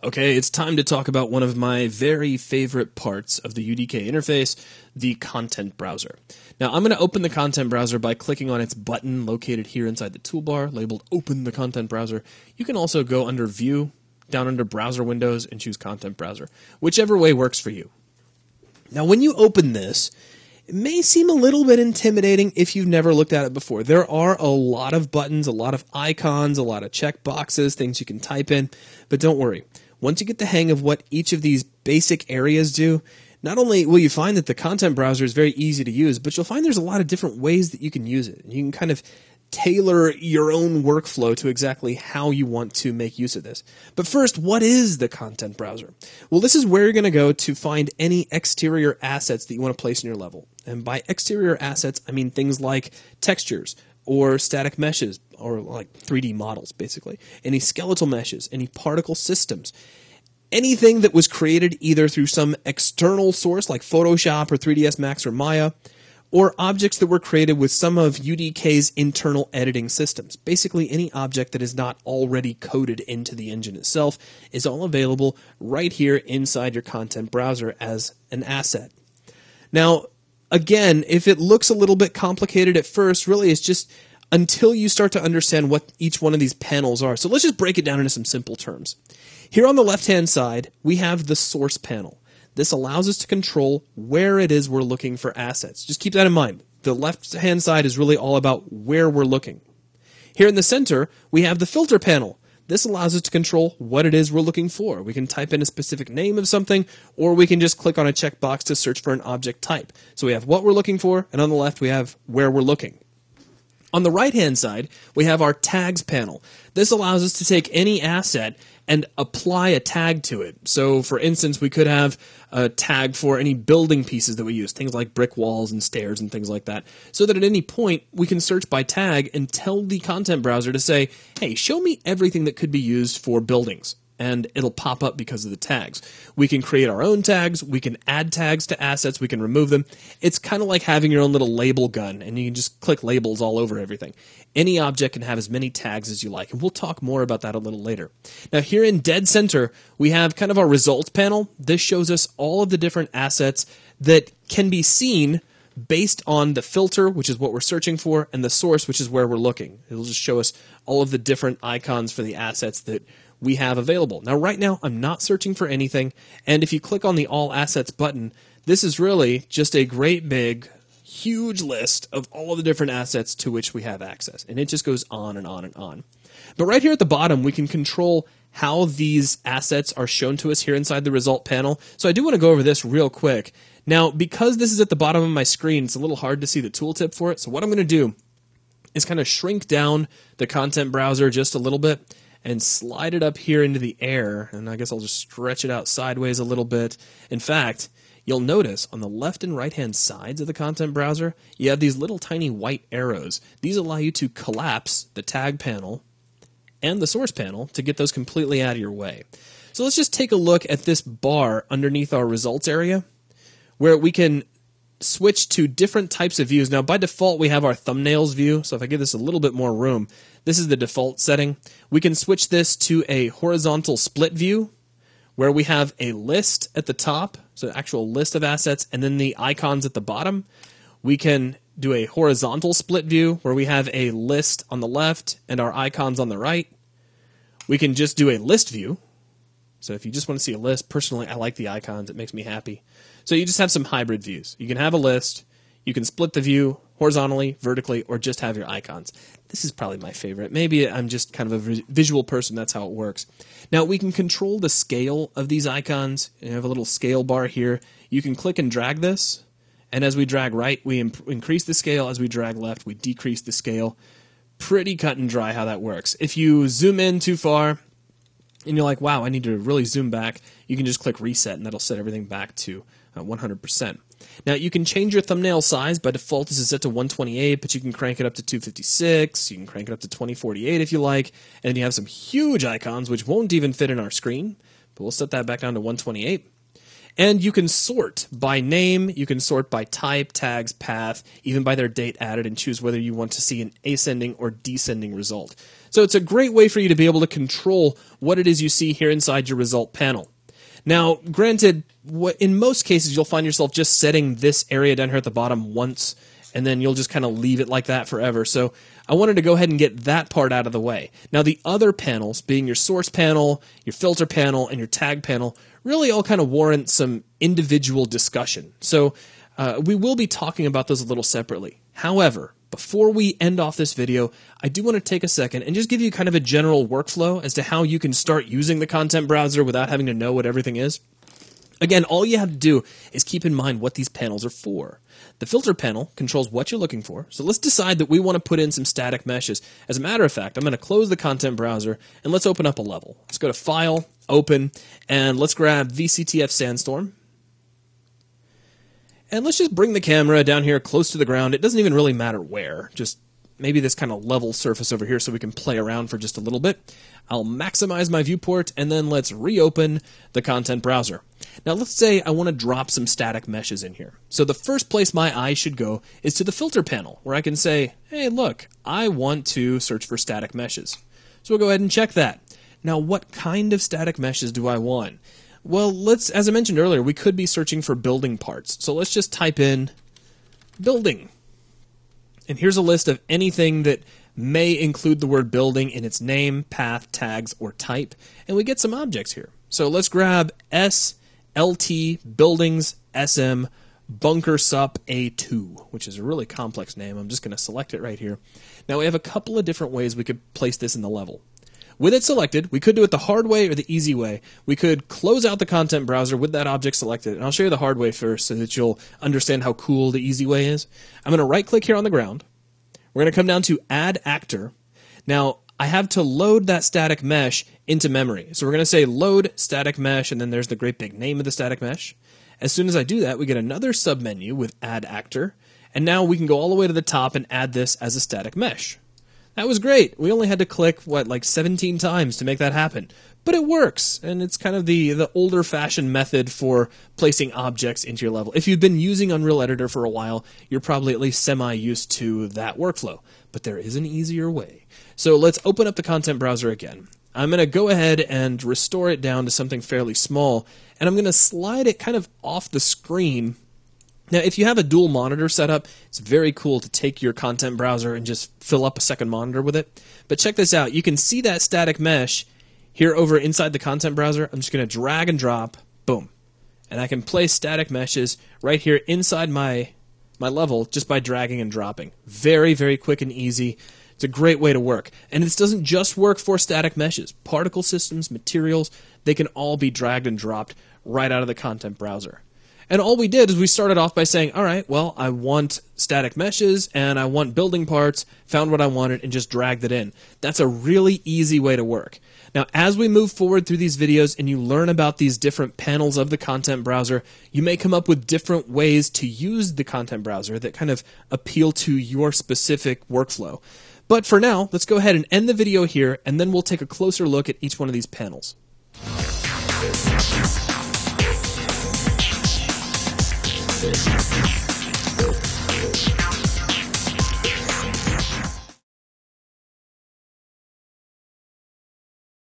Okay, it's time to talk about one of my very favorite parts of the UDK interface, the content browser. Now, I'm going to open the content browser by clicking on its button located here inside the toolbar, labeled Open the Content Browser. You can also go under View, down under Browser Windows, and choose Content Browser, whichever way works for you. Now, when you open this, it may seem a little bit intimidating if you've never looked at it before. There are a lot of buttons, a lot of icons, a lot of checkboxes, things you can type in, but don't worry. Once you get the hang of what each of these basic areas do, not only will you find that the content browser is very easy to use, but you'll find there's a lot of different ways that you can use it. You can kind of tailor your own workflow to exactly how you want to make use of this. But first, what is the content browser? Well, this is where you're going to go to find any exterior assets that you want to place in your level. And by exterior assets, I mean things like textures, or static meshes, or like 3D models, basically. Any skeletal meshes, any particle systems. Anything that was created either through some external source like Photoshop or 3ds Max or Maya, or objects that were created with some of UDK's internal editing systems. Basically, any object that is not already coded into the engine itself is all available right here inside your content browser as an asset. Now, again, if it looks a little bit complicated at first, really it's just until you start to understand what each one of these panels are. So let's just break it down into some simple terms. Here on the left-hand side, we have the source panel. This allows us to control where it is we're looking for assets. Just keep that in mind. The left-hand side is really all about where we're looking. Here in the center, we have the filter panel. This allows us to control what it is we're looking for. We can type in a specific name of something, or we can just click on a checkbox to search for an object type. So we have what we're looking for, and on the left we have where we're looking. On the right-hand side, we have our tags panel. This allows us to take any asset and apply a tag to it. So, for instance, we could have a tag for any building pieces that we use, things like brick walls and stairs and things like that, so that at any point we can search by tag and tell the content browser to say, hey, show me everything that could be used for buildings. And it'll pop up because of the tags. We can create our own tags, we can add tags to assets, we can remove them. It's kind of like having your own little label gun, and you can just click labels all over everything. Any object can have as many tags as you like, and we'll talk more about that a little later. Now here in dead center, we have kind of our results panel. This shows us all of the different assets that can be seen based on the filter, which is what we're searching for, and the source, which is where we're looking. It'll just show us all of the different icons for the assets that we have available. Now, right now, I'm not searching for anything, and if you click on the All Assets button, this is really just a great big, huge list of all of the different assets to which we have access, and it just goes on and on and on. But right here at the bottom, we can control how these assets are shown to us here inside the result panel, so I do want to go over this real quick. Now, because this is at the bottom of my screen, it's a little hard to see the tooltip for it, so what I'm going to do is kind of shrink down the content browser just a little bit, and slide it up here into the air, and I guess I'll just stretch it out sideways a little bit. In fact, you'll notice on the left and right-hand sides of the content browser, you have these little tiny white arrows. These allow you to collapse the tag panel and the source panel to get those completely out of your way. So let's just take a look at this bar underneath our results area, where we can switch to different types of views. Now, by default, we have our thumbnails view, so if I give this a little bit more room, this is the default setting. We can switch this to a horizontal split view, where we have a list at the top, so an actual list of assets, and then the icons at the bottom. We can do a horizontal split view, where we have a list on the left and our icons on the right. We can just do a list view. So if you just want to see a list, personally, I like the icons. It makes me happy. So you just have some hybrid views. You can have a list. You can split the view horizontally, vertically, or just have your icons. This is probably my favorite. Maybe I'm just kind of a visual person. That's how it works. Now, we can control the scale of these icons. You have a little scale bar here. You can click and drag this. And as we drag right, we increase the scale. As we drag left, we decrease the scale. Pretty cut and dry how that works. If you zoom in too far, and you're like, wow, I need to really zoom back, you can just click reset, and that'll set everything back to 100%. Now, you can change your thumbnail size. By default, this is set to 128, but you can crank it up to 256. You can crank it up to 2048 if you like. And then you have some huge icons, which won't even fit in our screen, but we'll set that back down to 128. And you can sort by name, you can sort by type, tags, path, even by their date added, and choose whether you want to see an ascending or descending result. So it's a great way for you to be able to control what it is you see here inside your result panel. Now, granted, in most cases, you'll find yourself just setting this area down here at the bottom once, and then you'll just kind of leave it like that forever. So I wanted to go ahead and get that part out of the way. Now, the other panels, being your source panel, your filter panel, and your tag panel, really all kind of warrant some individual discussion. So we will be talking about those a little separately. However, before we end off this video, I do want to take a second and just give you kind of a general workflow as to how you can start using the content browser without having to know what everything is. Again, all you have to do is keep in mind what these panels are for. The filter panel controls what you're looking for, so let's decide that we want to put in some static meshes. As a matter of fact, I'm going to close the content browser, and let's open up a level. Let's go to File, Open, and let's grab VCTF Sandstorm. And let's just bring the camera down here close to the ground. It doesn't even really matter where, just maybe this kind of level surface over here so we can play around for just a little bit. I'll maximize my viewport, and then let's reopen the content browser. Now let's say I want to drop some static meshes in here. So the first place my eye should go is to the filter panel, where I can say, hey, look, I want to search for static meshes. So we'll go ahead and check that. Now, what kind of static meshes do I want? Well, as I mentioned earlier, we could be searching for building parts. So let's just type in building. And here's a list of anything that may include the word building in its name, path, tags, or type. And we get some objects here. So let's grab SLT Buildings SM Bunker Sup A2, which is a really complex name. I'm just going to select it right here. Now we have a couple of different ways we could place this in the level. With it selected, we could do it the hard way or the easy way. We could close out the content browser with that object selected, and I'll show you the hard way first so that you'll understand how cool the easy way is. I'm going to right-click here on the ground. We're going to come down to Add Actor. Now, I have to load that static mesh into memory. So we're going to say Load Static Mesh, and then there's the great big name of the static mesh. As soon as I do that, we get another submenu with Add Actor, and now we can go all the way to the top and add this as a static mesh. That was great. We only had to click, like 17 times to make that happen. But it works, and it's kind of the older-fashioned method for placing objects into your level. If you've been using Unreal Editor for a while, you're probably at least semi-used to that workflow. But there is an easier way. So let's open up the content browser again. I'm going to go ahead and restore it down to something fairly small, and I'm going to slide it kind of off the screen. Now, if you have a dual monitor setup, it's very cool to take your content browser and just fill up a second monitor with it. But check this out. You can see that static mesh here over inside the content browser. I'm just going to drag and drop, boom. And I can place static meshes right here inside my level just by dragging and dropping. Very, very quick and easy. It's a great way to work. And this doesn't just work for static meshes. Particle systems, materials, they can all be dragged and dropped right out of the content browser. And all we did is we started off by saying, all right, well, I want static meshes and I want building parts, found what I wanted, and just dragged it in. That's a really easy way to work. Now, as we move forward through these videos and you learn about these different panels of the content browser, you may come up with different ways to use the content browser that kind of appeal to your specific workflow. But for now, let's go ahead and end the video here, and then we'll take a closer look at each one of these panels.